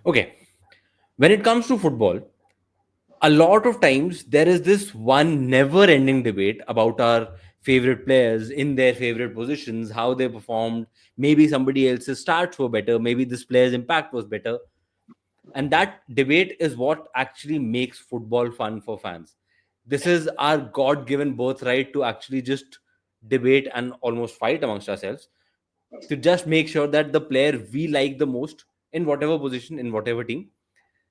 Okay, when it comes to football, a lot of times there is this one never ending debate about our favorite players in their favorite positions, how they performed. Maybe somebody else's starts were better, maybe this player's impact was better. And that debate is what actually makes football fun for fans. This is our God given birthright to actually just debate and almost fight amongst ourselves to just make sure that the player we like the most in whatever position, in whatever team,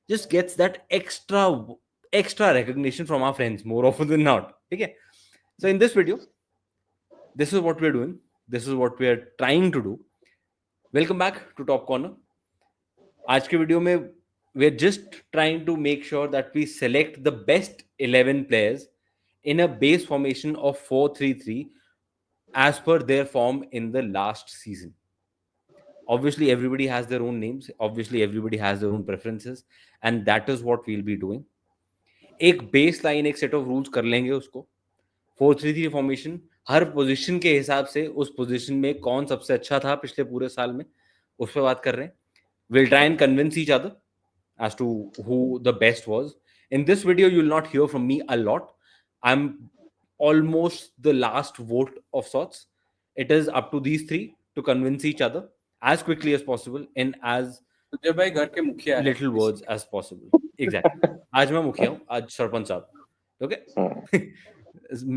just gets that extra recognition from our friends more often than not. Okay. So in this video, this is what we're doing. This is what we're trying to do. Welcome back to Top Corner. आज के video में we're just trying to make sure that we select the best 11 players in a base formation of 4-3-3 as per their form in the last season. Obviously, everybody has their own names. Obviously, everybody has their own preferences. And that is what we'll be doing. एक base line एक set of rules कर लेंगे उसको 4-3-3 formation हर position के हिसाब से उस position में कौन सबसे अच्छा था पिछले पूरे साल में उस पर बात कर रहे हैं will try and convince each other as to who the best was. In this video, you'll not hear from me a lot. I'm almost the last vote of sorts. It is up to these three to convince each other as quickly as possible in as तुझे भाई घर के मुखिया है little words as possible. Exactly. आज मैं मुखिया हूँ, आज सरपंच साहब. Okay?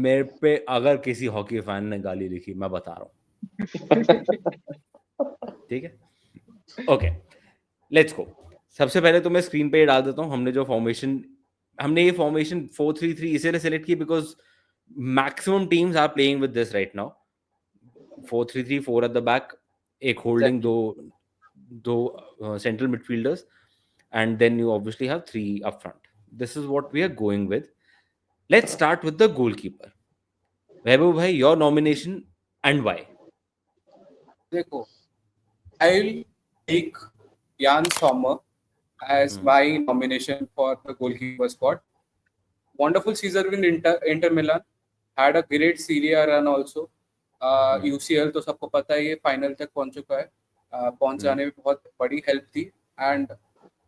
मेरे पे अगर किसी हॉकी फैन ने गाली लिखी मैं बता रहा हूँ. ठीक है? Okay, let's go. सबसे पहले तो मैं स्क्रीन पे डाल देता हूँ हमने ये फॉर्मेशन 4-3-3 इसीलिए सेलेक्ट की because maximum teams are playing with this right now. 4-3-3, 4 at the back, एक होल्डिंग, दो central midfielders, and then you obviously have 3 up front. This is what we are going with. Let's start with the goalkeeper. Vaibhav bhai, your nomination and why? देखो, I'll take Jan Sommer as my nomination for the goalkeeper spot. Wonderful season in Inter Milan. Had a great Serie A run also. UCL तो सबको पता है, ये final तक पहुंच चुका है. पहुंच जाने में बहुत बड़ी हेल्प थी. And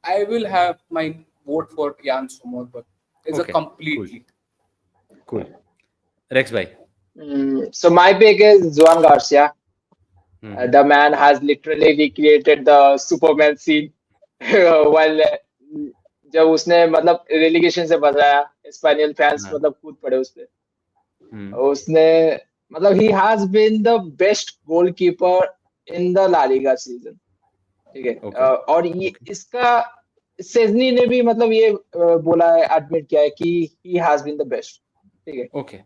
I will have my vote for Jan Sommer, but it's a completely cool. Rex bhai. So my pick is Joan Garcia. The man has literally recreated the Superman scene while जब उसने मतलब relegation से बचाया, Spaniel fans मतलब कूद पड़े उस पे. उसने मतलब he has been the best goalkeeper in the La Liga season. ठीक है. और ये इसका सेजनी ने भी मतलब ये बोला है, एडमिट किया है कि he has been the best. ठीक है. Okay,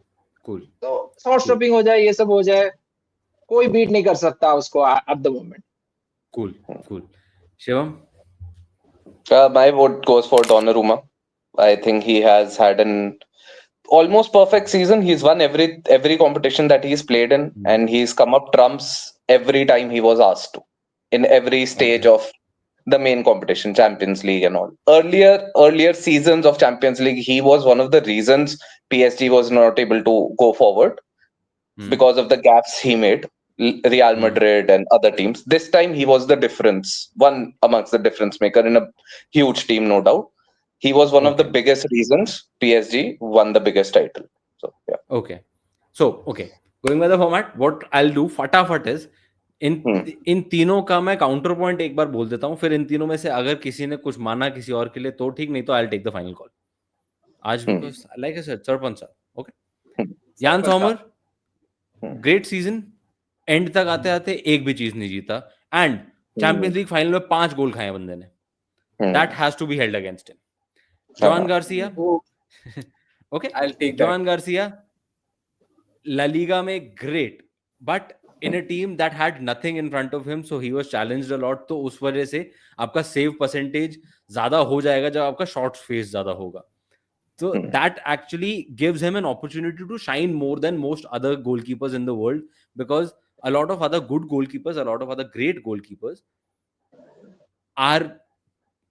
cool. तो शॉर्ट स्टॉपिंग हो जाए, ये सब हो जाए, कोई बीट नहीं कर सकता उसको at the moment. Cool. Shivam? My vote goes for Donnarumma. I think he has had an almost perfect season. He's won every competition that he's played in, and he's come up trumps every time he was asked to, in every stage of the main competition, Champions League and all. Earlier seasons of Champions League, he was one of the reasons PSG was not able to go forward because of the gaps he made. Real Madrid and other teams. This time he was the difference, one amongst the difference maker in a huge team, no doubt. He was one of the biggest reasons PSG won the biggest title. So yeah. Okay. Going by the format, what I'll do फटाफट is इन तीनों का मैं counter point एक बार बोल देता हूँ, फिर इन तीनों में से अगर किसी ने कुछ माना किसी और के लिए तो ठीक, नहीं तो I'll take the final call. आज because like I said, sarpanch साहब. Okay. यान सॉमर, great season. एंड तक आते आते एक भी चीज नहीं जीता एंड चैंपियंस लीग फाइनल में 5 गोल खाए बंदे ने. That has to be held against him. Joan Garcia. Okay, I'll take Joan Garcia La Liga में great, but in a team that had nothing in front of him, so he was challenged a lot. तो उस वजह से आपका save percentage ज्यादा हो जाएगा जब आपका शॉट स्पेस ज्यादा होगा. So that actually gives him an opportunity to shine more than most other goalkeepers in the world, because a lot of other good goalkeepers, a lot of other great goalkeepers are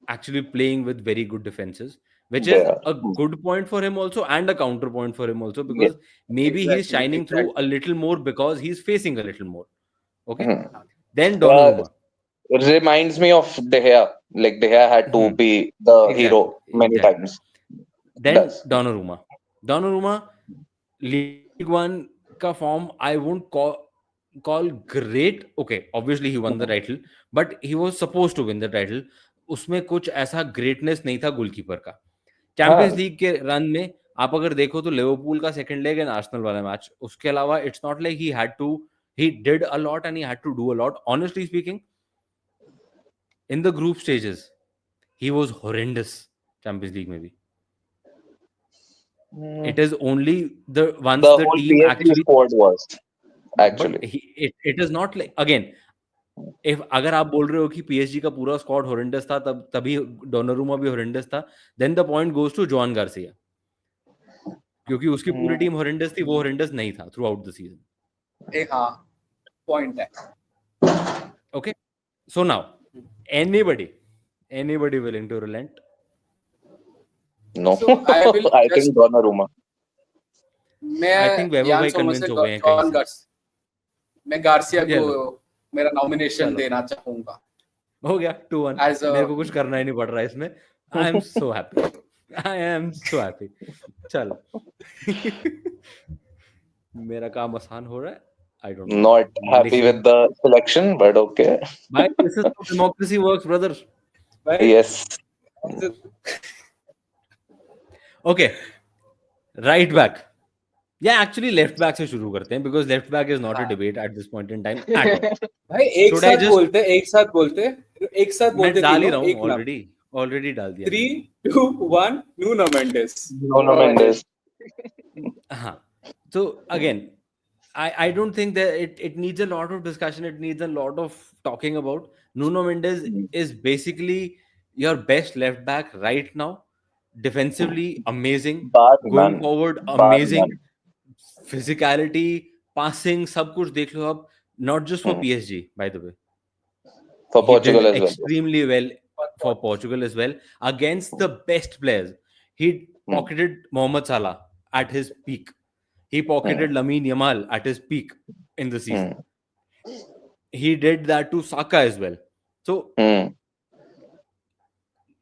actually playing with very good defenses, which is a good point for him also and a counterpoint for him also, because maybe he's shining through a little more because he's facing a little more. Okay. Then Donnarumma. Reminds me of De Gea. Like De Gea had to be the hero many times. Then Does. Donnarumma, League One का form I won't call great. Okay, obviously he won the title, but he was supposed to win the title. उसमें कुछ ऐसा greatness नहीं था goalkeeper का. Champions league के run में आप अगर देखो तो लिवरपूल का सेकंड लेग एंड आर्सेनल वाला मैच, उसके अलावा it's not like he did a lot and he had to do a lot. Honestly speaking, in the group stages, he was horrendous. Champions League में भी. It is only once the whole team PSG actually squad was actually. but it is not like again. If अगर आप बोल रहे हो कि PSG का पूरा स्क्वाड horrendous था तभी डोनारुमा भी horrendous था, then the point goes to Joan Garcia, क्योंकि उसकी पूरी टीम horrendous थी, वो horrendous नहीं था throughout the season. हाँ, point है. Okay, so now anybody willing to relent? No, So I will I just- think Donnarumma. I think मैं वैभव यान भाई सोमर convince से हो गए हैं कहीं जॉन से. गार्स मैं गार्सिया को चलो. मेरा नॉमिनेशन चलो. देना चाहूंगा. हो गया 2-1. As a- मेरे को कुछ करना ही नहीं पड़ रहा है इसमें. I am so happy. I am so happy. चलो. मेरा काम आसान हो रहा है. I don't know. Not happy with the selection, but okay. Why? This is how democracy works, brother. Right? Yes. Okay. Right back. Yeah, actually left back से शुरू करते हैं because left back is not a debate at this point in time at all. भाई एक Should I साथ just- बोलते मैं डाल ही रहा हूँ एक नाम. already डाल दिया. 3, 2, 1 Nuno Mendes. Nuno Mendes. हाँ. So again, I don't think that it needs a lot of discussion. It needs a lot of talking about. Nuno Mendes is basically your best left back right now. Defensively, amazing. Bar Going none. forward, Bar amazing. none. Physicality, passing, सब कुछ देख लो आप. Not just for PSG, by the way. For He Portugal did as well. extremely well for Portugal as well against the best players. He pocketed Mohamed Salah at his peak. He pocketed Lamine Yamal at his peak in the season. He did that to Saka as well. So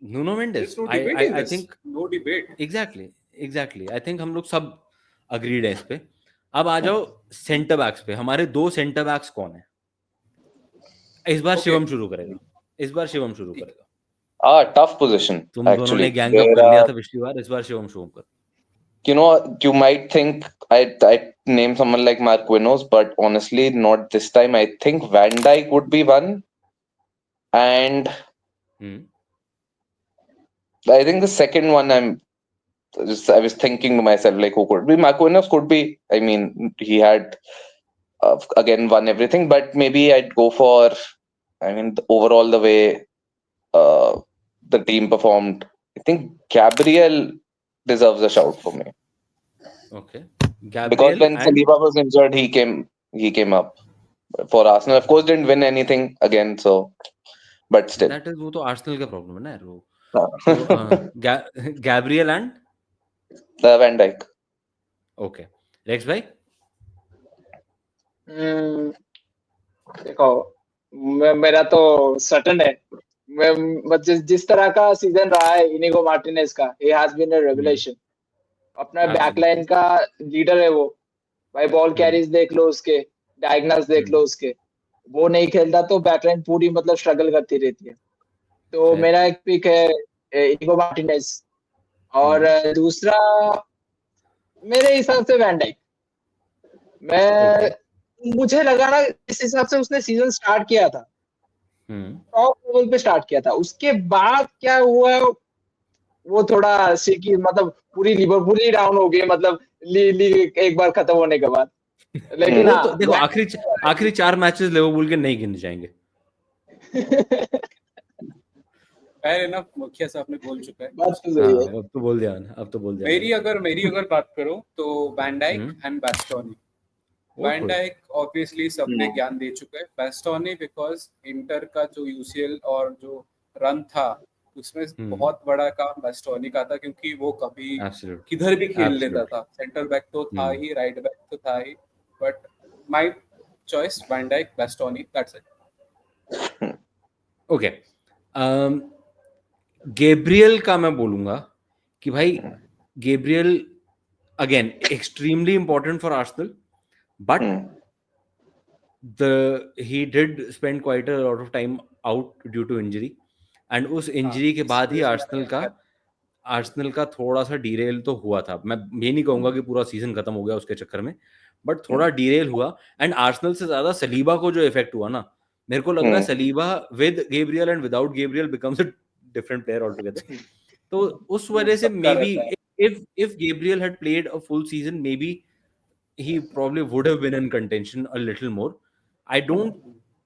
Nuno Mendes, There's no debate in I this. think No debate. exactly. I think हम लोग सब agreed है इस पे. अब आ जाओ centre backs पे. हमारे दो सेंटर बैक्स कौन है? इस बार Okay. शिवम शुरू करेगा. Tough position. तुम दोनों actually. ने गैंग अप कर लिया था पिछली बार. इस बार शिवम शुरू कर. You know, you might think I name someone like Marquinhos, but honestly, not this time. I think Van Dijk would be one, and I think the second one I was thinking to myself like who could be. Marquinhos could be. I mean, he had again won everything, but maybe I'd go for. I mean, overall the way the team performed, I think Gabriel deserves a shout for me. Okay. Because when Saliba was injured, he came up for Arsenal. Of course, didn't win anything again. So, but still. That is वो तो Arsenal का problem है ना यार वो. Gabriel and Van Dijk. Okay. Rex भाई. देखो मेरा तो सर्टन है. मैं जिस तरह का सीजन रहा है इनिगो मार्टिनेज का, he has been a revelation. अपना बैकलाइन का लीडर है वो भाई. बॉल कैरीज देख लो उसके, डायगोनल्स देख लो उसके. वो नहीं खेलता तो बैकलाइन पूरी मतलब स्ट्रगल करती रहती है. तो मेरा एक पिक है इनिगो मार्टिनेज, और दूसरा मेरे हिसाब से वैन डाइक. मुझे लगा ना इस हिसाब से उसने सीजन स्टार्ट किया था, टॉप लेवल पे स्टार्ट किया था. उसके बाद क्या हुआ वो थोड़ा सिकी, मतलब पूरी लिवरपूल ही डाउन हो गई, मतलब लीग एक बार खत्म होने के बाद. लेकिन तो देखो आखिरी 4 मैचेस लिवरपूल के नहीं गिने जाएंगे. है ना, मुखिया साहब ने बोल चुका है. अब तो बोल दिया. मेरी अगर बात करूं तो Van Dijk and Bastoni. Van Dijk obviously सबने ज्ञान दे चुका है. बास्टोनी बिकॉज इंटर का जो यूसीएल और जो रन था उसमें बहुत बड़ा काम बास्टोनी का था, क्योंकि वो कभी किधर भी खेल लेता था. सेंटर बैक तो था ही, राइट बैक तो था ही, but my choice Van Dijk, Bastoni, that's it. Okay. Gabriel का मैं बोलूंगा कि भाई Gabriel again extremely important for Arsenal, but he did spend quite a lot of time out due to injury, and उस injury के बाद ही Arsenal का थोड़ा सा डीरेल तो हुआ था. मैं ये नहीं कहूंगा कि पूरा सीजन खत्म हो गया उसके चक्कर में, बट थोड़ा डीरेल हुआ. एंड आर्सेनल से ज्यादा सलीबा को जो इफेक्ट हुआ ना, मेरे को लग रहा है Saliba with Gabriel and without Gabriel becomes a different player all together. तो उस वजह से may be if Gabriel had played a full season, maybe he probably would have been in contention a little more. I don't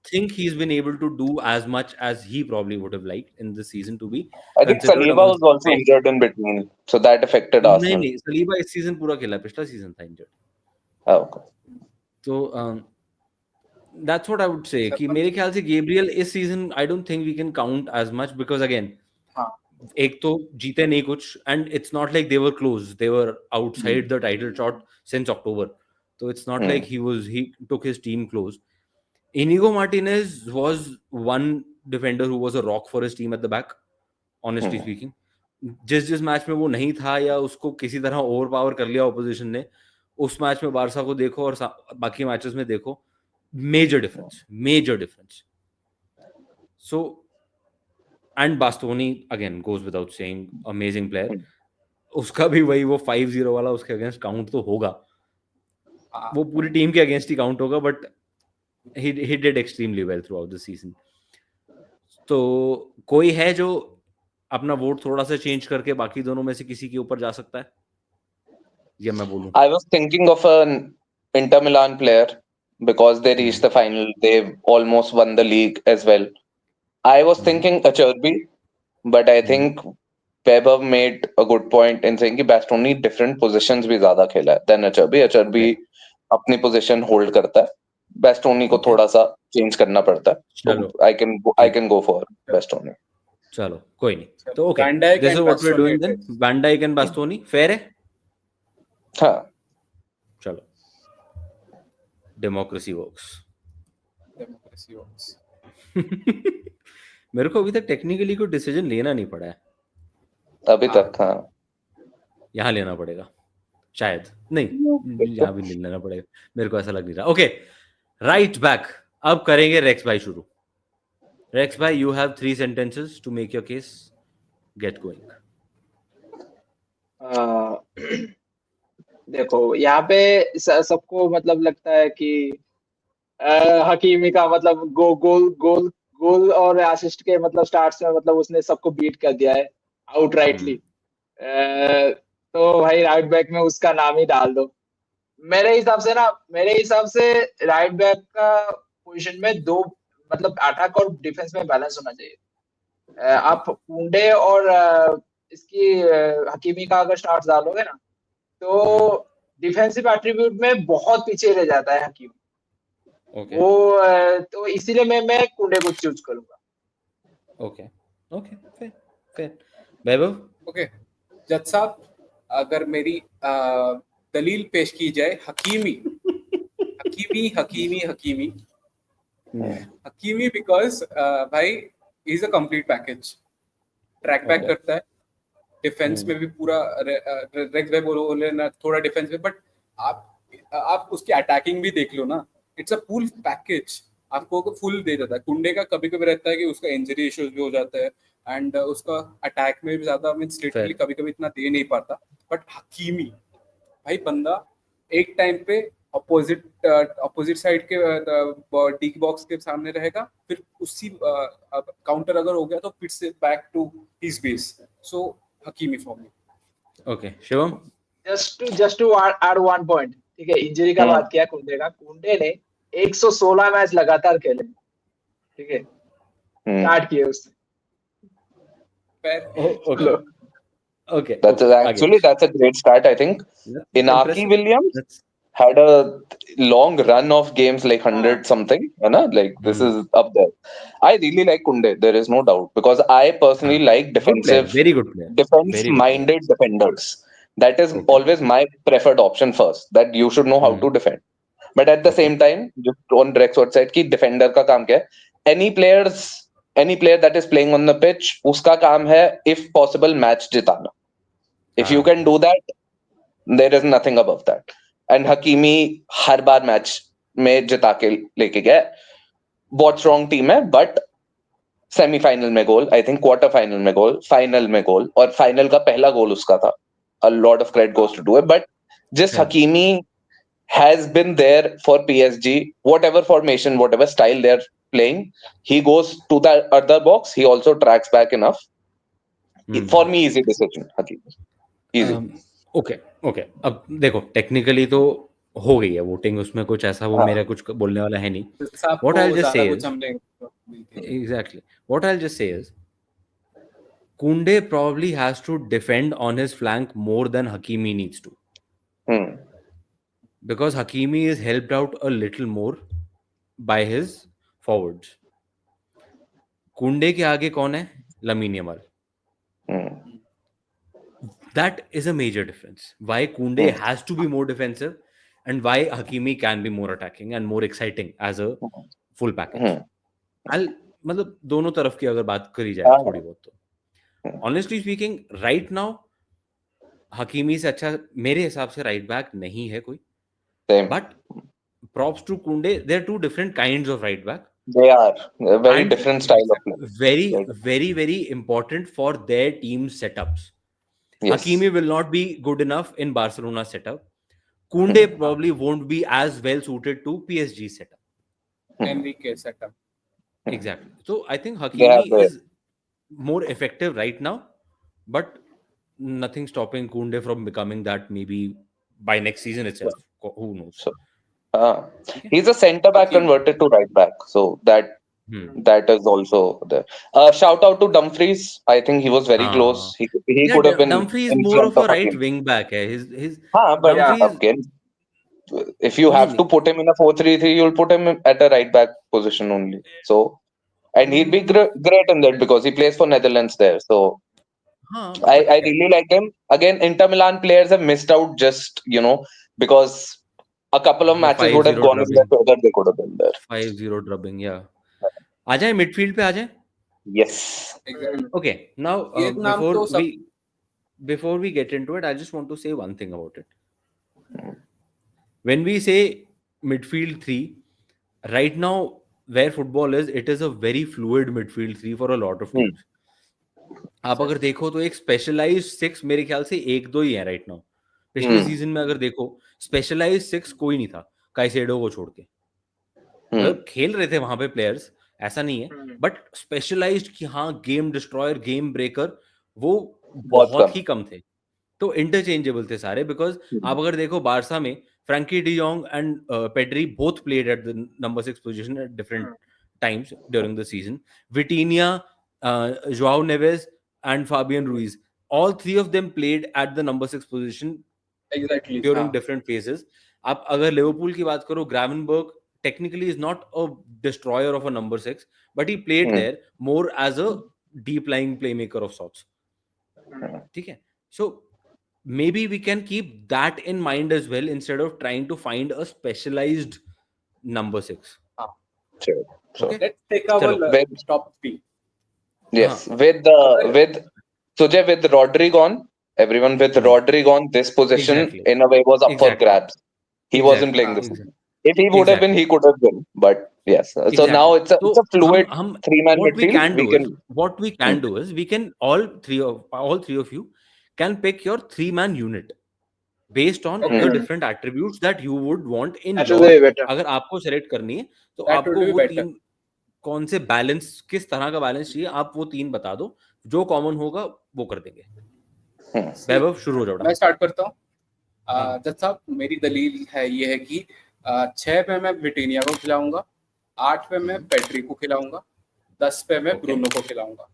think he's been able to do as much as he probably would have liked in this season to be I think considered Saliba amongst was also injured in between, so that affected Arsenal. नहीं Saliba इस season पूरा खेला, पिछला season था injured. Okay. तो that's what I would say कि मेरे ख्याल से गेब्रियल इस season I don't think we can count as much because again एक तो जीते नहीं कुछ, and it's not like they were close, they were outside the title shot since October. So it's not like he took his team close. Inigo Martinez was one defender who was a rock for his team at the back, honestly speaking. जिस match में वो नहीं था या उसको किसी तरह over power कर लिया ऑपोजिशन ने, उस मैच में बारसा को देखो और बाकी मैचेस में देखो, major difference. So and Bastoni again goes without saying, amazing player. उसका भी वही वो 5-0 वाला उसके अगेंस्ट काउंट तो होगा, वो पूरी टीम के अगेंस्ट ही काउंट होगा, but he did extremely well throughout the season. तो कोई है जो अपना वोट थोड़ा सा चेंज करके बाकी दोनों में से किसी के ऊपर जा सकता है, या मैं बोलूं? I was thinking of an Inter Milan player because they reached the final. They almost won the league as well. I was thinking Acerbi, but I think Weber made a good point in saying कि Bastoni different positions भी ज्यादा खेला है than Acerbi. Acerbi अपनी position hold करता है, Bastoni को थोड़ा सा change करना पड़ता है. चलो I can go for Bastoni. चलो कोई नहीं. तो okay, Van Dijk this is and what we are doing Bastoni then. Van Dijk and Bastoni fair है. हाँ, चलो, डेमोक्रेसी वर्क्स. मेरे को अभी तक टेक्निकली कोई डिसीजन लेना नहीं पड़ा है अभी तक. हाँ, यहाँ लेना पड़ेगा शायद, नहीं यहाँ भी नहीं लेना पड़ेगा, मेरे को ऐसा लग नहीं रहा. Okay, right back. अब करेंगे रेक्स भाई शुरू. रेक्स भाई, you have 3 sentences to make your case. Get going. देखो यहाँ पे सबको मतलब लगता है कि हकीमी का मतलब गोल और असिस्ट के मतलब स्टार्ट्स में मतलब उसने सबको बीट कर दिया है आउटराइटली. तो भाई राइट बैक में उसका नाम ही डाल दो. मेरे हिसाब से राइट बैक का पोजीशन में दो मतलब अटैक और डिफेंस में बैलेंस होना चाहिए. आप कुंडे और इसकी हकीमी का अगर स्टार्ट डालोगे ना, तो डिफेंसिव एट्रीब्यूट में बहुत पीछे रह जाता है हकीमी. Okay. वो तो इसीलिए मैं कुंडे को चूज करूंगा. Okay fair. वैभव? ओके, जज साहब, अगर मेरी दलील पेश की जाए, हकीमी बिकॉज भाई is a complete package. Track back करता है, डिफेंस में भी पूरा रेक्स भाई बोलो ना, थोड़ा डिफेंस में, बट आप उसकी अटैकिंग भी देख लो ना, इट्स अ फुल पैकेज. आपको फुल दे देता है. कुंडे का कभी कभी रहता है कि उसका इंजरी इश्यूज भी हो जाता है, एंड उसका अटैक में भी ज्यादा मींस लिटरली कभी कभी इतना दे नहीं पाता. बट हकीमी भाई बंदा एक टाइम पे अपोजिट साइड के डी बॉक्स के सामने रहेगा, फिर उसी काउंटर अगर हो गया तो फिर से back to his base. So Hakimi for me. Okay, Shivam? Just to add one point. ठीक है, इंजरी का बात किया कुंडे का. कुंडे ने 116 मैच लगातार खेले. ठीक है, स्टार्ट किए उसने. Okay. That's a great start. I think Inaki Williams had a long run of games like 100 something, like this is up there. I really like Kunde, there is no doubt, because I personally like defensive, very good player, defense-minded defenders. That is always my preferred option first, that you should know how to defend. But at the same time, just on Rex's side, ki defender ka kaam kya hai? Any players any player that is playing on the pitch, उसका काम है if possible match जिताना. If you can do that, there is nothing above that. And Hakimi her bar match में जिता के लेके गया. बहुत strong team है, बट सेमीफाइनल में गोल, आई थिंक क्वार्टर फाइनल में गोल, फाइनल में गोल, और फाइनल का पहला गोल उसका था. A lot of credit goes to do it, but just Hakimi has been there for PSG. Whatever formation, whatever style they're playing, he goes to the other box. He also tracks back enough. For me, easy decision, Hakimi. Easy. Okay. अब देखो technically तो हो गई है voting, उसमें कुछ ऐसा वो मेरा कुछ बोलने वाला है नहीं. What I'll just say is exactly what I'll just say is Koundé probably has to defend on his flank more than Hakimi needs to. Because Hakimi is helped out a little more by his forwards. Koundé के आगे कौन है? Lamine Yamal. That is a major difference. Why Koundé has to be more defensive and why Hakimi can be more attacking and more exciting as a full package. मतलब दोनों तरफ की अगर बात करी जाए थोड़ी बहुत तो honestly speaking right now Hakimi से अच्छा मेरे हिसाब से राइट बैक नहीं है कोई. But props to Koundé, they're two different kinds of right back. They are a very different style of play. Very important for their team setups. Yes. Hakimi will not be good enough in Barcelona setup. Koundé probably won't be as well suited to PSG setup. Enrique setup. Exactly. So I think Hakimi is more effective right now, but nothing stopping Koundé from becoming that maybe by next season itself. Who knows? So, he's a centre back converted to right back, so that is also there. Shout out to Dumfries. I think he was very close. He could have been. Dumfries is more of a right wing back. His but again, if you have to put him in a 4-3-3, you'll put him at a right back position only. So, and he'd be great in that because he plays for Netherlands there. So, I really like him. Again, Inter Milan players have missed out just because a couple of matches would have gone in there so that they could have been there. 5-0 drubbing, yeah. आ जाए midfield पे आ जाए. Yes. Okay. Now before we get into it, I just want to say one thing about it. When we say midfield 3, right now where football is, it is a very fluid midfield 3 for a lot of teams. आप अगर देखो तो एक specialised 6 मेरे ख्याल से 1-2 ही है right now. पिछले सीजन में अगर देखो स्पेशलाइज्ड 6 कोई नहीं था काइसेडो को छोड़ के. मतलब खेल रहे थे वहां पे प्लेयर्स, ऐसा नहीं है, बट स्पेशलाइज्ड कि हाँ गेम डिस्ट्रॉयर गेम ब्रेकर वो बहुत ही कम थे. तो इंटरचेंजेबल थे सारे. बिकॉज आप अगर देखो बारसा में Frenkie de Jong and Pedri both played at the number 6 position at different times during the season. Vitinha, Joao Neves and Fabian Ruiz, all three of them played at the number 6 position during different phases. आप अगर Liverpool की बात करो, Gravenberch technically is not a destroyer of a number 6, but he played there more as a deep lying playmaker of sorts. ठीक है. So maybe we can keep that in mind as well instead of trying to find a specialized number 6. Sure. Okay. Let's take our top 3. Yes, with Sujay, with Rodri gone, everyone with Rodri gone, this position in a way was up for grabs. He wasn't playing this. If he would have been, he could have been. But yes, so now it's a fluid 3-man midfield. What we can do is we can all three of you can pick your 3-man unit based on the different attributes that you would want in your. अगर आपको select करनी है तो आपको वो 3 कौन से balance, किस तरह का बैलेंस चाहिए, आप वो 3 बता दो. जो कॉमन होगा वो कर देंगे. वैभव शुरू हो जाओ. मैं स्टार्ट करता हूँ. जज साहब, मेरी दलील है ये है कि 6 पे मैं विटीनिया को खिलाऊंगा, 8 पे मैं पेड्री को खिलाऊंगा, 10 पे मैं ब्रूनो को खिलाऊंगा.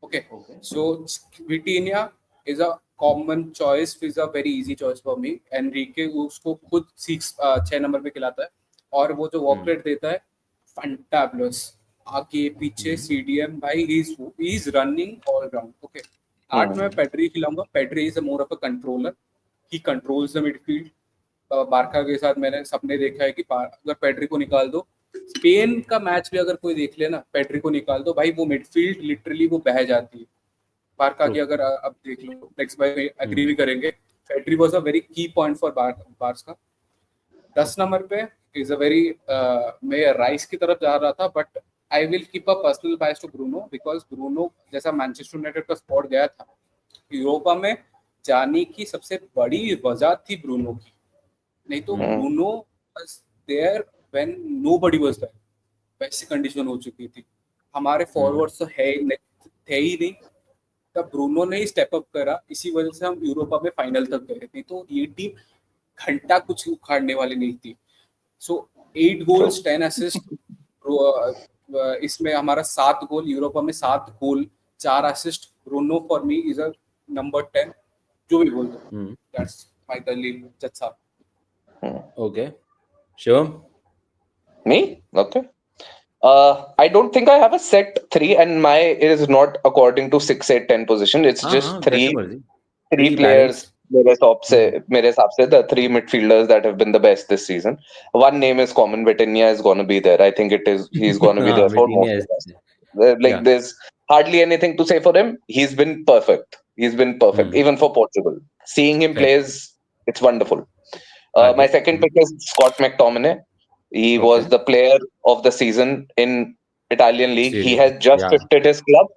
Okay, so विटीनिया is a common choice, is a very easy choice for me. Enrique उसको खुद 6 नंबर पे खिलाता है और वो जो वॉक रेट देता है फैंटाबुलस. आगे पीछे सीडीएम भाई, he is running all round. Okay, 8 में पेड्री खिलाऊंगा. Pedri is more of a controller, he controls the midfield. Barca के साथ मैंने सबने देखा है कि अगर पेड्री को निकाल दो स्पेन का मैच भी अगर कोई देख ले ना, पेड्री को निकाल दो भाई, वो मिडफील्ड लिटरली वो बह जाती है। बारका की अगर अब देख लो, नेक्स्ट भाई एग्री भी करेंगे, Pedri was a very key point for Barca का। 10 नंबर पे इज अ वेरी, मैं राइस की तरफ जा रहा था, but I will keep a personal bias to Bruno, because Bruno जैसा मैनचेस्टर यूनाइटेड का स्पॉट गया था यूरोपा में जाने की सबसे बड़ी वजह थी ब्रूनो की। नहीं तो Bruno was there when nobody was there, वैसी कंडीशन हो चुकी थी। हमारे फॉरवर्ड्स तो थे ही नहीं, तब ब्रूनो ने ही स्टेप अप करा, इसी वजह से हम यूरोपा में फाइनल तक गए थे। तो ये टीम घंटा कुछ उखाड़ने वाली नहीं थी। सो 8 गोल्स 10 असिस्ट, इसमें हमारा 7 गोल, यूरोपा में 7 गोल 4 assist. Bruno for me is a number 10, जो भी बोल दो। दैट्स माय दलील जज साहब। Okay Shivam. Me? Okay. I don't think I have a set three, and my it is not according to 6, 8, 10 position. It's हाँ just हाँ three जैसे मर्जी, three थ्री players. बैलेंस। मेरे हिसाब से the three midfielders that have been the best this season. One name is common. Vitinha is going to be there. I think he's going to be हाँ there for Vitinha most is, of us. Like yeah. there's hardly anything to say for him. He's been perfect. He's been perfect, even for Portugal. Seeing him Fair. play it's wonderful. आगे My second pick is Scott McTominay. He was Okay. the player of the season in Italian league. He Serie A. has just Yeah. shifted his club.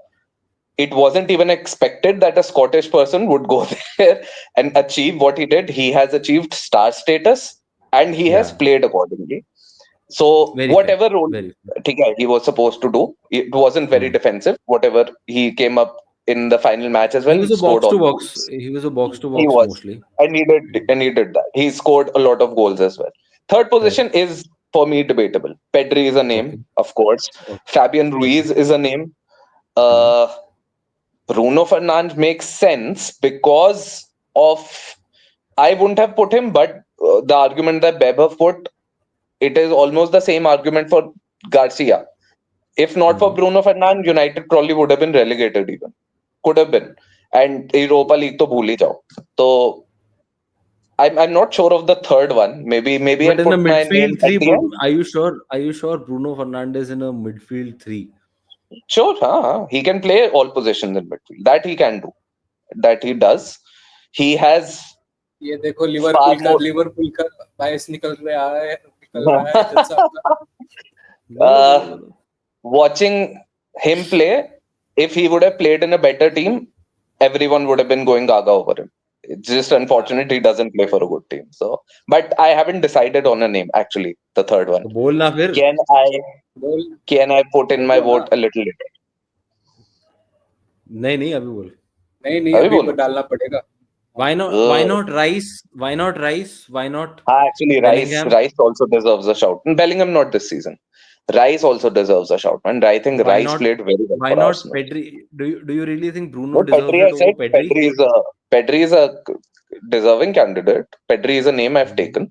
It wasn't even expected that a Scottish person would go there and achieve what he did. He has achieved star status and he has Yeah. played accordingly. So Very fair. whatever role Very fair. he was supposed to do, it wasn't very defensive. Whatever he came up in the final match as He well, was a scored box all to the box. goals. He was a box to He box was, mostly. and he did that. He scored a lot of goals as well. Third Fair. position is for me debatable. Pedri is a name, Okay. of course. Okay. Fabian Ruiz is a name. Uh, Bruno Fernandes makes sense because of I wouldn't have put him, but the argument that Beb have put, it is almost the same argument for Garcia. If not for Bruno Fernandes, United probably would have been relegated even. Could have been. And Europa League to bhul hi jao. So I'm not sure of the third one. Maybe But I'll in the put my name midfield at three, the end. are you sure? Are you sure Bruno Fernandes in a midfield three? Sure, he can play all positions in midfield. That he can do. That he does. He has ये देखो far more. Liverpool का बायस निकल रहा है जज साहब का। बोलो बोलो बोलो। Watching him play, if he would have played in a better team, everyone would have been going gaga over him. It's just unfortunate he doesn't play for a good team. So, but I haven't decided on a name actually. The third one. तो बोलना फिर। Can I बोल put in my बोलो ना। vote a little later? नहीं नहीं अभी बोल। नहीं अभी अभी बोलो. डालना पड़ेगा। Why not? Why not Rice? Why not Rice? Why not Actually, Bellingham? Rice also deserves a shout. Bellingham not this season. Rice also deserves a shout, and I think Why Rice not? played very well Why for not Arsenal. Pedri? Do you really think Bruno No, deserves Pedri, I it over said Pedri? Pedri is a deserving candidate. Pedri is a name I've taken.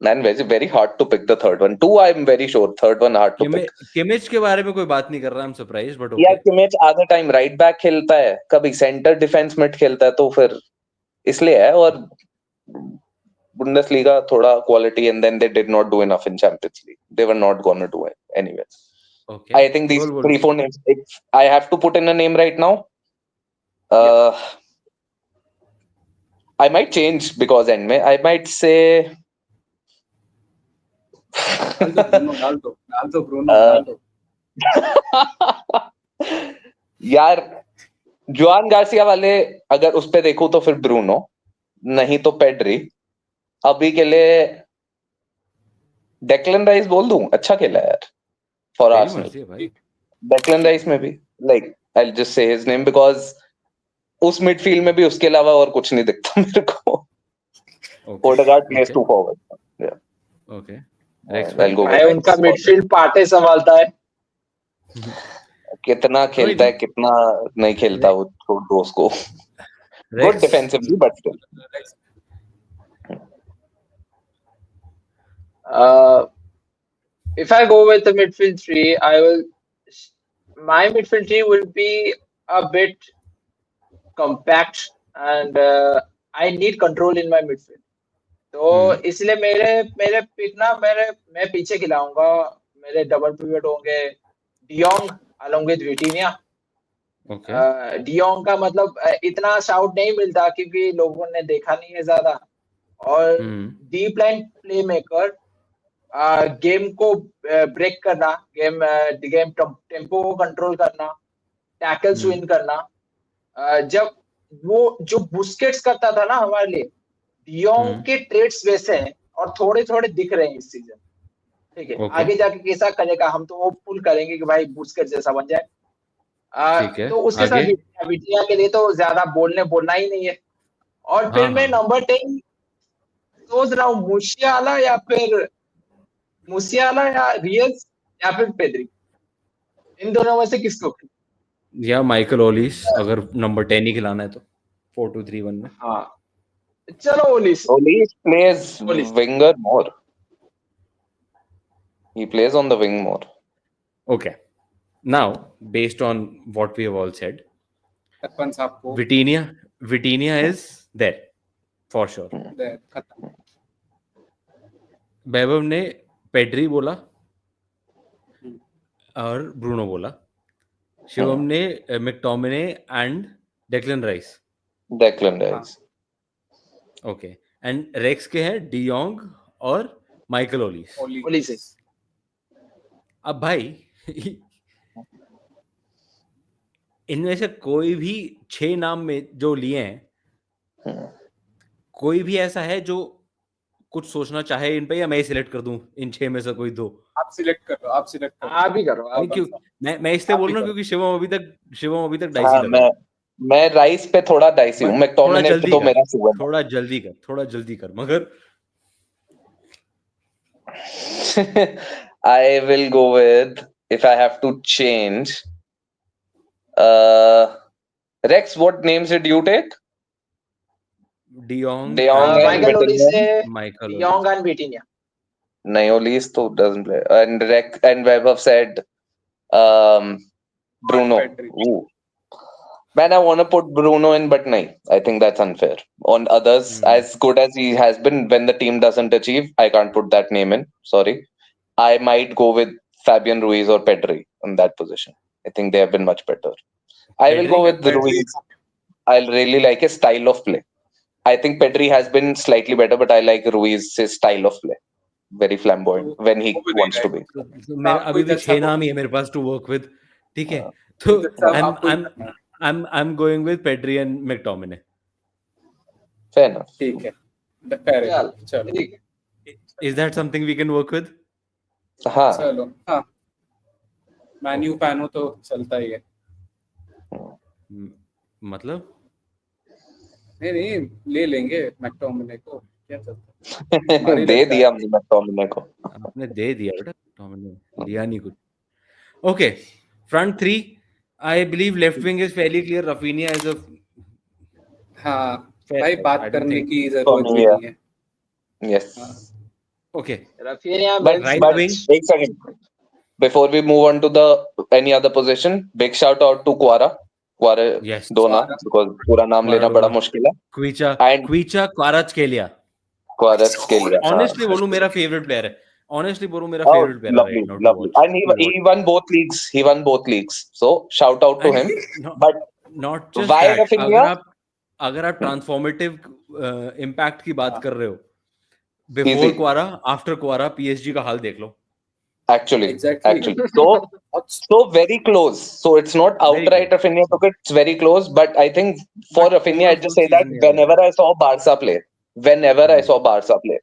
Man, very hard to pick the third one. Two, I'm very sure. Third one hard to pick. Kimmich के बारे में कोई बात नहीं कर रहा। I'm surprised, but यार okay. Kimmich आधा टाइम राइट बैक खेलता है, कभी सेंटर डिफेंस मिड खेलता है, तो फिर इसलिए है। और Bundesliga थोड़ा quality, and then they did not do enough in Champions League. They were not gonna do it anyway. Okay. I think these बोल 3-4 names. If I have to put in a name right now, I might change because end में I might say डाल दो Bruno डाल दो। यार जुआन Garcia वाले अगर उस पे देखूं तो फिर ब्रूनो, नहीं तो पेड्री। अभी के लिए डेक्लन राइस बोल दूं, अच्छा खेला यार फॉर तेरी आर्सेनल। मर्जी है भाई। डेक्लन राइस में भी like I will just say his name because उस मिडफील्ड में भी उसके अलावा और कुछ नहीं दिखता मेरे को। Odegaard plays to forward. या ओके। I'll go भाई with उनका Scott. मिडफील्ड पार्टे संभालता है। कितना खेलता है कितना नहीं खेलता वो छोड़ दो उसको। Good defensively but still. If I go with the midfield three, my midfield three will be a bit compact, and I need control in my midfield. तो इसलिए मेरे मेरे पिक ना मैं पीछे खिलाऊंगा. मेरे डबल पिवट होंगे de Jong along with Vitinha. Okay. De Jong का मतलब इतना शाउट नहीं मिलता क्योंकि लोगों ने देखा नहीं है ज्यादा. और deep line play maker, game को ब्रेक करना, गेम टेम्पो को कंट्रोल करना, टैकल्स विन करना. जब वो जो बुस्केट्स करता था ना हमारे लिए, डियोंग के ट्रेड्स वैसे हैं और थोड़े थोड़े दिख रहे हैं इस सीजन. ठीक है, Okay. आगे जाके कैसा करेगा हम तो वो पुल करेंगे कि भाई बुस्केट्स जैसा बन जाए. ठीक है. तो उसके साथ आगे. विटिया के लिए तो ज्यादा बोलना ही नहीं है. और फिर मैं नंबर 10 सोच रहा हूँ मुसियाला या रियल्स या फिर पेद्री. इन दोनों में से किसको? या माइकल ओलिस, अगर नंबर 10 ही खिलाना है तो 4-2-3-1 में. हाँ, चलो ओलिस. Olis plays Olis. winger more. He plays on the wing more. Okay. Now, based on what we have all said, sarpanch आपको Vitinha is there for sure. खत्म. वैभव ने पेड्री बोला और ब्रूनो बोला. शिवम ने McTominay and Declan Rice. Declan Rice. Okay. And Rex के हैं de Jong और माइकल ओलिस. ओलिस. अब भाई इनमें से कोई भी 6 नाम में जो लिए हैं, कोई भी ऐसा है जो कुछ सोचना चाहे इन पे, या मैं ही सिलेक्ट कर दूं इन 6 में से कोई 2? आप सिलेक्ट करो. आप ही करो. नहीं, क्यों मैं इसलिए आप बोल ही रहा हूँ करो. क्योंकि शिवम अभी तक डाइसी हाँ, लग रहा है. मैं राइस पे थोड़ा डाइसी हूँ. थोड़ा मैकटोमिने पे जल्दी तो कर, मेरा शुगर है. थोड़ा जल्दी कर मगर. I will go with, if I have to change, Rex, what names did you take? De Jong De Jong and Michael Olise Vitinha. Say Michael De Jong and Vitinha. No, Olis तो doesn't play. And Rex and Webber said Bruno. Pedri. Ooh. Man, I want to put Bruno in, but no, I think that's unfair. On others, as good as he has been, when the team doesn't achieve, I can't put that name in. Sorry. I might go with Fabian Ruiz or Pedri in that position. I think they have been much better. I will go with Ruiz. I really like his style of play. I think Pedri has been slightly better, but I like Ruiz's style of play. Very flamboyant when he wants to be. तो मेरा अभी भी 6 नाम ही है मेरे पास to work with. ठीक है, तो I'm going with Pedri and McTominay. Fair enough. ठीक है. Fair enough. चलो. Is that something we can work with? हाँ. चलो. हाँ. मैन्यू फैन हो तो चलता ही है. मतलब नहीं ले लेंगे मैकटोमिने को. क्या चलता है. दे दिया हमने मैकटोमिने को. आपने दे दिया बेटा. McTominay लिया नहीं कुछ. Okay, front three. I believe left wing is fairly clear. Rafinha is a. हाँ. Fair. भाई बात I don't करने think- की जरूरत भी Yeah. नहीं है. Yes. Okay. Rafinha, But right but wing. एक second. Before we move on to the any other position, big shout out to Quara. Yes. Dona, because पूरा नाम लेना बड़ा मुश्किल है. Quincha Kvaratskhelia. Kvaratskhelia. Honestly बोलूं मेरा favorite player है. Honestly बोलूं मेरा Oh, favorite player lovely, right now. lovely. And he won both leagues. He won both leagues. So shout out to him. But not just why that. Rafinha? अगर आप transformative impact की बात कर रहे हो, Easy. बिफोर क्वारा आफ्टर क्वारा पीएसजी का हाल देख लो. Actually. Exactly. So very close. So it's not outright Rafinha took it. It's very close. But I think for But Rafinha, I just say overall that season, whenever I saw Barca play,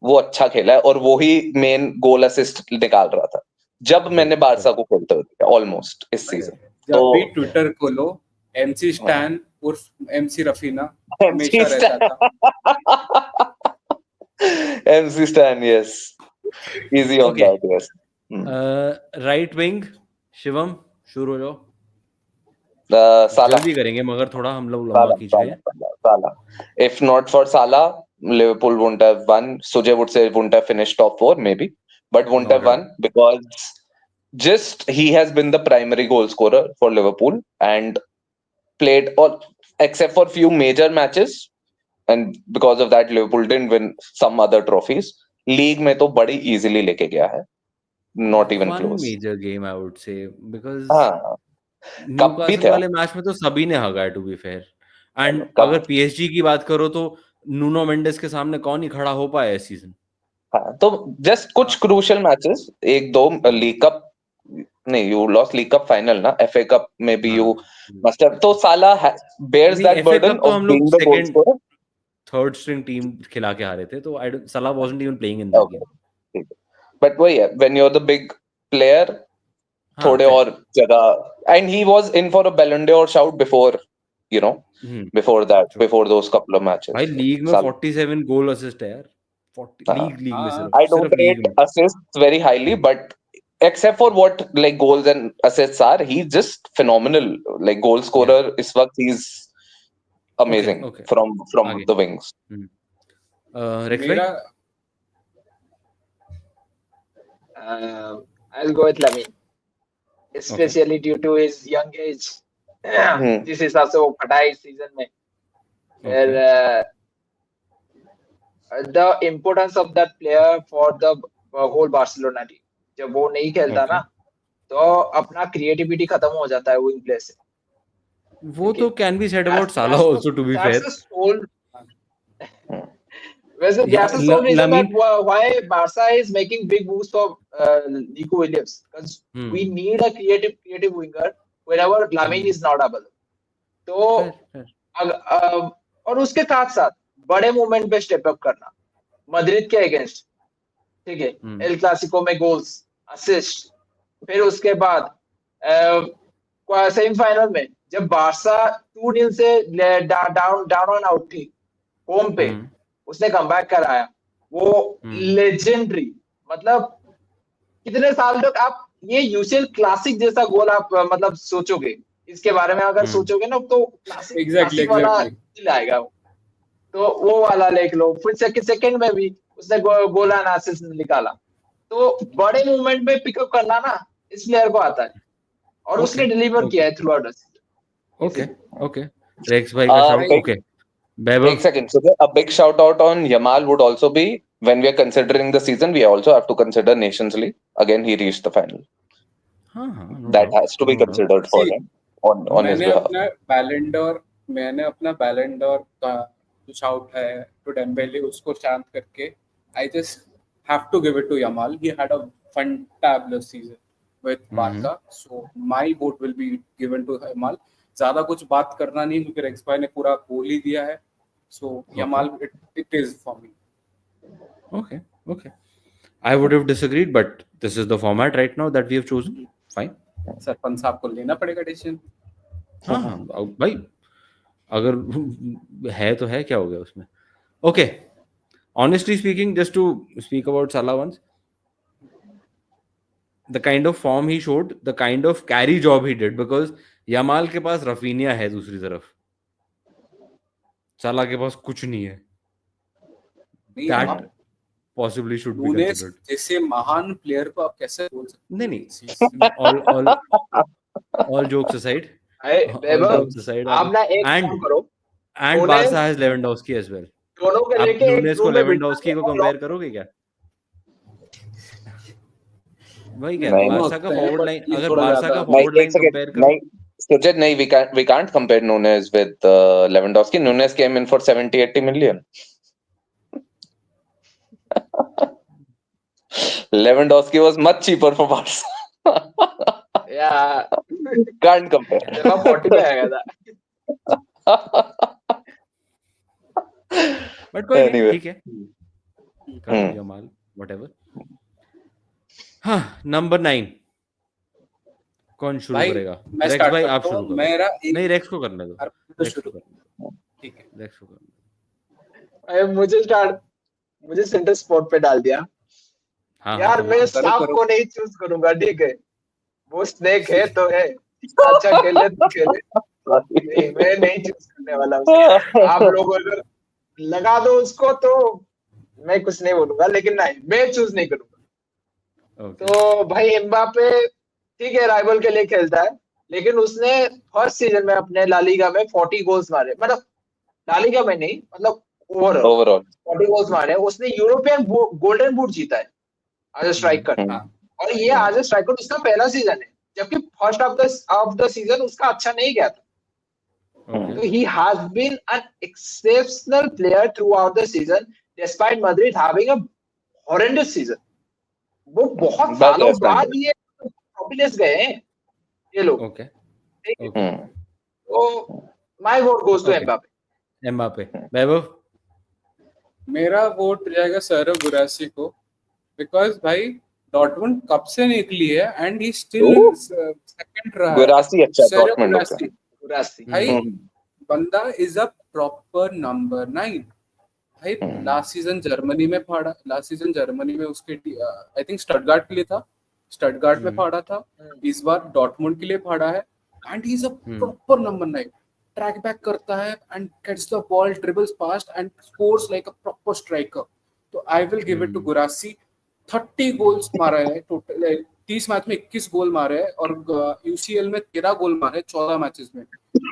वो अच्छा खेला है और वो ही main goal assist निकाल रहा था जब मैंने बारसा को खेलते हुए ऑलमोस्ट इस सीजन. जब भी ट्विटर खोलो एमसी स्टैन उर्फ एमसी रफीना हमेशा रहता था. MC Stan, yes. Easy on Okay. that, yes. Right wing Shivam शुरू हो जाओ. Salah. जल्दी करेंगे मगर थोड़ा हम लोग लंबा खींच रहे हैं. Salah. If not for Salah, Liverpool wouldn't have won. Sujay would say wouldn't have finished top 4 maybe, but wouldn't have won because just he has been the primary goal scorer for Liverpool and played all except for few major matches. and because of that Liverpool didn't win some other trophies. League में तो बड़ी easily लेके गया है, not even one close. major game I would say, because हाँ, cup भी Newcastle थे, वाले मैच में तो सभी ने हगाया to be fair, and cup, अगर पीएसजी की बात करो तो नूनो मेंडेस के सामने कौन ही खड़ा हो पाया इस सीजन। हाँ, तो जस्ट कुछ क्रूशियल मैचेस, एक दो लीग कप नहीं, you lost league cup final ना, एफए कप में भी यू मस्ट हैव, तो साला bears नहीं, that FA burden कप तो of हम लोग being the goal second scorer. Third string team खिला के हारे थे, तो सलाह wasn't even playing in that Okay, game. ठीक है, but वही है, when you're the big player, हाँ, थोड़े fair. और जगह, and he was in for a Ballon d'Or shout before, you know, before that, True. before those couple of matches. भाई league में साला, 47 गोल असिस्ट है यार, 40 हाँ, लीग में हाँ, I don't सिर्फ लीग rate में। assists very highly, but except for what like goals and assists are, he's just phenomenal. Like goal scorer, इस वक्त he's amazing Okay. from आगे। the wings. रेक्स भाई? मेरा I'll go with Lamine, especially due to his young age. जिस हिसाब से वो फटा है इस सीजन में, फिर the importance of that player for the whole Barcelona team. जब वो नहीं खेलता ना, तो अपना क्रिएटिविटी खत्म हो जाता है विंग प्ले से। वो तो कैन बी सेड अबाउट साला आल्सो, टू बी फेयर। वैसे Yeah, that's the sole reason Lamine- that why Barca is making big moves for Nico Williams, because we need a creative winger whenever Lamine is not available. तो Fair. और उसके साथ साथ बड़े movement पे step up करना, Madrid के against, ठीक है, एल क्लासिको में गोल्स, असिस्ट, फिर उसके बाद सेमीफाइनल में जब बारसा 2-0 से डाउन ऑन आउट थी होम पे, उसने कमबैक कराया, वो लेजेंडरी। मतलब कितने साल तक आप ये यूसीएल क्लासिक जैसा गोल आप मतलब सोचोगे, इसके बारे में अगर सोचोगे ना, तो क्लासिक वाला फील आएगा। तो वो वाला देख लो, फिर सेकंड में भी उसने गोल एंड असिस्ट निकाला। तो बड़े मूवमेंट में पिकअप करना ना इस प्लेयर को आता है, और उसने डिलीवर किया है throughout the season. Okay Rex भाई का शाउट। ओके एक second, so a big shout out on Yamal would also be, when we are considering the season, we also have to consider Nations League. Again, he reached the final. That has to be considered for him on his behalf. मैंने अपना बैलन door का जो shout है to Dembélé, उसको शांत करके I just have to give it to Yamal. He had a fantabulous season with Barca, so my vote will be given to Yamal. ज्यादा कुछ बात करना नहीं, क्योंकि रेक्स भाई ने पूरा बोल ही दिया है। So Yamal, it is for me. Okay. I would have disagreed, but this is the format right now that we have chosen. Fine. Sarpanch साहब को लेना पड़ेगा डिसीजन। हाँ भाई, अगर है तो है, क्या हो गया उसमें। Okay. Honestly speaking, just to speak about Salah once, the kind of form he showed, the kind of carry job he did, because Yamal के पास रफीनिया है दूसरी तरफ, साला के पास कुछ नहीं है। That possibly should be considered. जैसे महान प्लेयर को आप कैसे बोल सकते? नहीं, all jokes aside, आप ना एक काम करो, and Barca has Lewandowski as well. दोनों के आप लेके नूनेस को लेवेंडोस्की को कंपेयर करोगे क्या? वही क्या, बारसा का फॉरवर्ड लाइन, अगर बारसा का फॉरवर्ड लाइन कंपेयर करो। नहीं Sujit, नहीं, we can't compare Nunes with Lewandowski. Nunes came in for 70-80 million. Lewandowski was much cheaper for Barca. Yeah, can't compare. जब 40 पे आएगा था। बट कोई Anyway. ठीक है, जमाल व्हाटएवर। हाँ, नंबर 9 कौन शुरू करेगा? रेक्स भाई आप शुरू करो। नहीं, रेक्स को करने दो। ठीक है, रेक्स को करने दो। मुझे सेंटर स्पॉट पे डाल दिया। हाँ, यार मैं सांप को नहीं चूज करूंगा, ठीक है, वो स्नेक है तो है, अच्छा खेले तो खेले, नहीं मैं नहीं चूज करने वाला उसे। आप लोग अगर लगा दो उसको तो मैं कुछ नहीं बोलूंगा, लेकिन नहीं, मैं चूज नहीं करूंगा। तो भाई एम्बापे ठीक है, राइवल के लिए खेलता है, लेकिन उसने फर्स्ट सीजन में अपने ला लीगा में 40 गोल्स मारे। मतलब ला लीगा में नहीं, मतलब ओवरऑल overall. 40 गोल्स मारे, उसने यूरोपियन गोल्डन बूट जीता है एज अ स्ट्राइकर, हम्म, हाँ और ये एज अ स्ट्राइकर उसका पहला सीजन है, जबकि फर्स्ट ऑफ द सीजन उसका अच्छा नहीं गया था. Okay. So he has been an exceptional player throughout the season, despite Madrid having a horrendous season. वो बहुत but सालों less than बाद that. ये ट्रॉफीलेस गए हैं ये लोग. Okay. ठीक है? Okay. हम्म, तो my vote goes to Okay. Mbappe. Mbappe. Vaibhav. मेरा वोट जाएगा सौरव गुरासी को, बिकॉज भाई डॉर्टमुंड कब से निकली है and he still oh, second रहा है. गुरासी अच्छा सौरव डॉर्टमुंड होता गुरासी Guirassy. भाई है. बंदा इज अ प्रॉपर नंबर 9 भाई. लास्ट सीजन जर्मनी में उसके आई थिंक स्टटगार्ट के लिए था, स्टटगार्ट में फाड़ा था. इस बार डॉर्टमुंड के लिए फाड़ा है and he is a proper number 9. Track back करता है and gets the ball, dribbles past and scores like a proper striker. तो I will give it to Guirassy. 30 goals मारा है टोटल, 30 मैच में 21 गोल मारे हैं और यूसीएल में 13 गोल मारे 14 मैचेस में.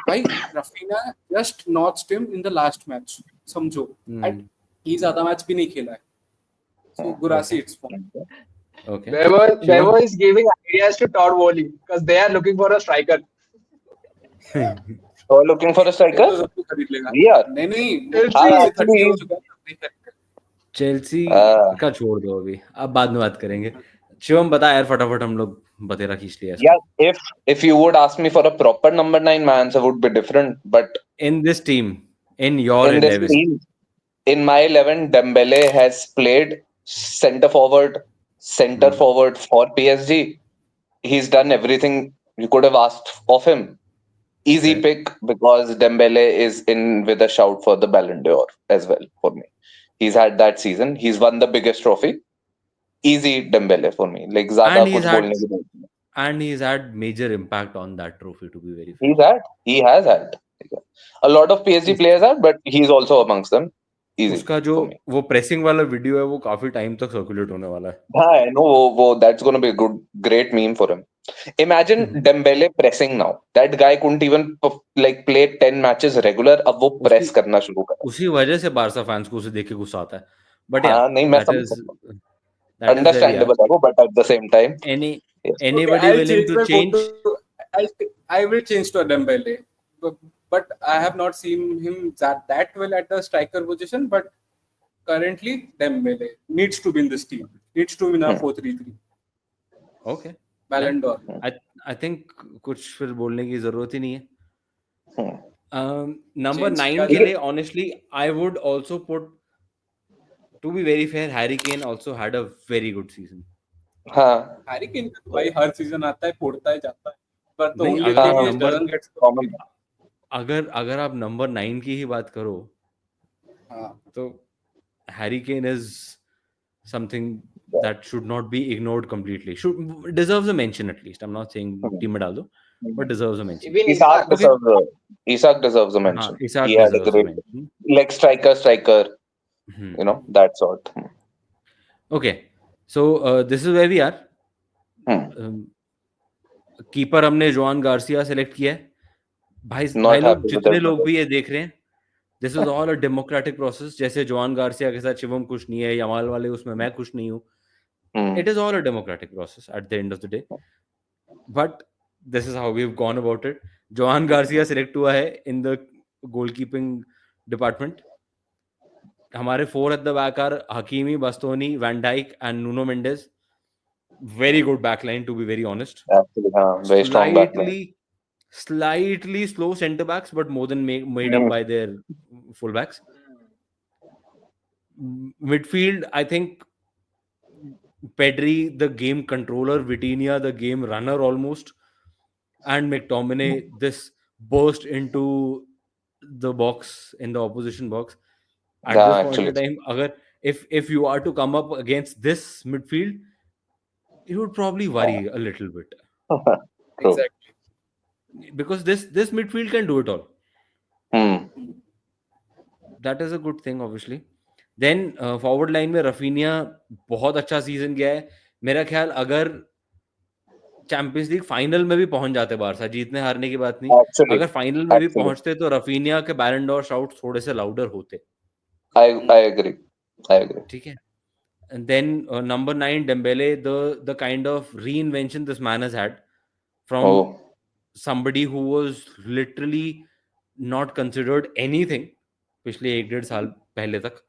भाई रफीना just knots him in the last match, समझो. एंड ही ज्यादा मैच भी नहीं खेला है. सो गुरासी it's four. Okay. Weber is giving ideas to Todd Bowley because they are looking for a striker. So looking for a तो striker? सबको खरीद लेगा. We are. नहीं Chelsea. 30 हो चुका है, नहीं खरीद. चेल्सी Uh, का छोड़ दो अभी, अब बाद में बात करेंगे. शिवम बता यार फटाफट, हम लोग बतेरा खींच लिया इसको. yeah, if you would ask me for a proper number 9, my answer would be different. But In this team, in your in this 11. team, in my 11, Dembele has played center forward for PSG. He's done everything you could have asked of him. Easy Okay. pick because Dembele is in with a shout for the Ballon d'Or as well for me. He's had that season. He's won the biggest trophy. Easy Dembele for me. Like ज़्यादा And कुछ बोलने की नहीं. and he's had major impact on that trophy, to be very fair. He has had. A lot of PSG players have, but he's also amongst them. Easy उसका जो for me. वो pressing वाला video है वो काफी time तक circulate होने वाला है. हाँ, I know वो that's gonna be a great meme for him. Imagine Dembele pressing now. That guy couldn't even like play 10 matches regular. अब वो press करना शुरू कर. उसी वजह से बारसा फैंस को उसे देख के गुस्सा आता है. बट हाँ, नहीं मैं that समझ is सकता हूँ. that is where we are. Understandable है वो, but at the same time, Anybody I'll willing change to my change? vote to- I will change to Dembele, but I have not seen him that well at the striker position. But currently, Dembele needs to win this team. Needs to win a 4-3-3 Okay. Ballon d'Or. I think कुछ फिर बोलने की जरूरत ही नहीं है. Number Change 9 किया के जाए. लिए honestly I would also put, to be very fair, Harry Kane also had a very good season. हाँ, हैरी केन का तो भाई हर सीजन आता है, फोड़ता है, जाता है. But the नहीं, only अगर thing आप is number- doesn't get common. अगर आप नंबर 9 की ही बात करो हाँ. तो Harry Kane is something that should not be ignored completely. Deserves a mention at least. I'm not saying team में डाल दो, but deserves a mention. Even Isak Isak. deserves a mention. हाँ, Isak He had a deserves a great mention. like striker, you know, that sort. Okay, so this is where we are. Keeper हमने Joan Garcia select किया है. भाई Not लोग happy with जितने that. लोग भी ये देख रहे हैं, this is all a democratic process. जैसे जोआन गार्सिया के साथ शिवम खुश नहीं है, यमाल वाले उसमें मैं खुश नहीं हूँ. It is all a democratic process at the end of the day. But this is how we've gone about it. Joan Garcia select हुआ है in the goalkeeping department. हमारे 4 at the back are Hakimi, Bastoni, Van Dijk and Nuno Mendes. Very good backline, to be very honest. Actually, very strong backline. Slightly slow centre backs, but more than made up by their fullbacks. Midfield, I think Pedri, the game controller, Vitinha, the game runner almost, and McTominay, this burst into the box, in the opposition box. At this point in time, if you are to come up against this midfield, you would probably worry a little bit. Exactly. Because this midfield can do it all. That is a good thing, obviously. Then forward line में Raphinha बहुत अच्छा season गया है. मेरा ख्याल अगर champions league final में भी पहुंच जाते बारसा, जीतने हारने की बात नहीं, अगर फाइनल में भी पहुंचते तो रफीनिया के बैलन डोर शाउट थोड़े से लाउडर होते. I agree. ठीक है. And then number 9 Dembele, the kind of reinvention this man has had from Oh, somebody who was literally not considered anything पिछले 1-1.5 साल पहले तक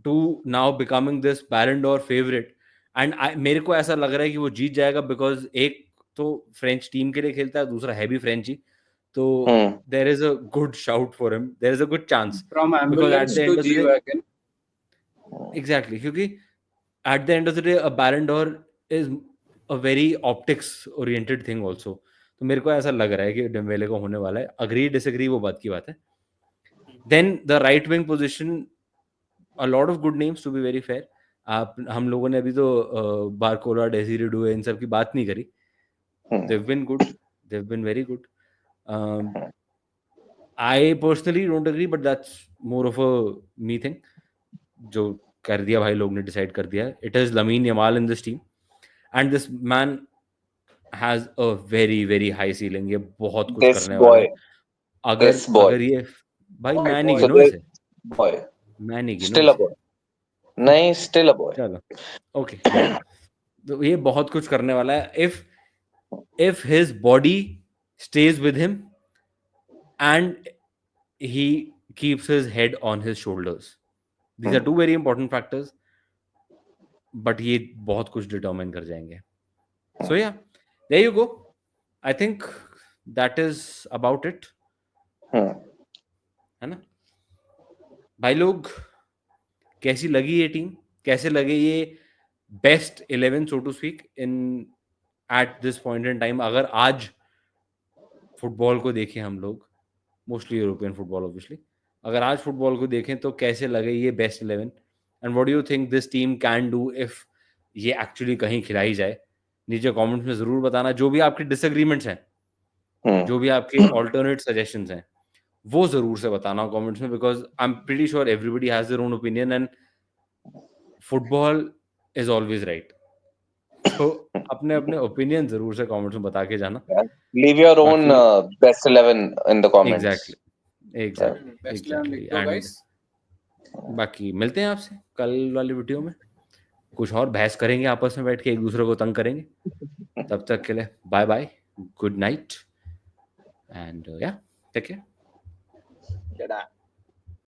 to now becoming this Ballon d'Or favorite. And मेरे को ऐसा लग रहा है कि वो जीत जाएगा because एक तो फ्रेंच टीम के लिए खेलता है, दूसरा है भी फ्रेंच ही, तो there is a good shout for him, there is a good chance From because at ambulance the to end of the day, G-Wagon. exactly, क्योंकि at the end of the day a Ballon d'Or is a very optics oriented thing also. तो मेरे को ऐसा लग रहा है कि Dembélé को होने वाला है. अग्री डिसएग्री वो बात की बात है. Then the right wing position, a lot of good names to be very fair. हम लोगों ने अभी तो बारकोला, डेसिरे डुए, इन सब की बात नहीं करी. They've been good, they've been very good. I personally don't agree, but that's more of a me thing. जो कर दिया भाई लोग ने डिसाइड कर दिया. It is Lamine Yamal in this team, and this man has a very very high ceiling. ये बहुत कुछ this करने वाला boy, है. अगर this boy. अगर ये भाई मैं नहीं So गिनूं this इसे, boy, मैं नहीं गिनूं still a इसे. boy. नहीं, still a boy. चलो ओके. तो ये बहुत कुछ करने वाला है. if his body stays with him and he keeps his head on his shoulders, these are two very important factors, but ये बहुत कुछ डिटरमाइन कर जाएंगे. So yeah, there you go. I think that is about it. है ना भाई लोग, कैसी लगी ये टीम, कैसे लगे ये best 11 so to speak in at this point in time? अगर आज फुटबॉल को देखें हम लोग, मोस्टली यूरोपियन फुटबॉल ऑब्वियसली, अगर आज फुटबॉल को देखें तो कैसे लगे ये best 11, and what do you think this team can do if ये एक्चुअली कहीं खिलाई जाए? नीचे कमेंट्स में जरूर बताना. जो भी आपके डिसएग्रीमेंट्स हैं, जो भी आपके ऑल्टरनेट सजेशंस हैं, वो जरूर से बताना कमेंट्स में, because I am pretty sure everybody has their own opinion and football is always right. तो अपने अपने ओपिनियन जरूर से कमेंट्स में बता के जाना. Leave your own best 11 in the comments. Exactly Best 11 लिख दो एंड guys. बाकी मिलते हैं आपसे कल वाली वीडियो में. कुछ और बहस करेंगे आपस में बैठ के, एक दूसरे को तंग करेंगे. तब तक के लिए bye bye, good night, and yeah take care.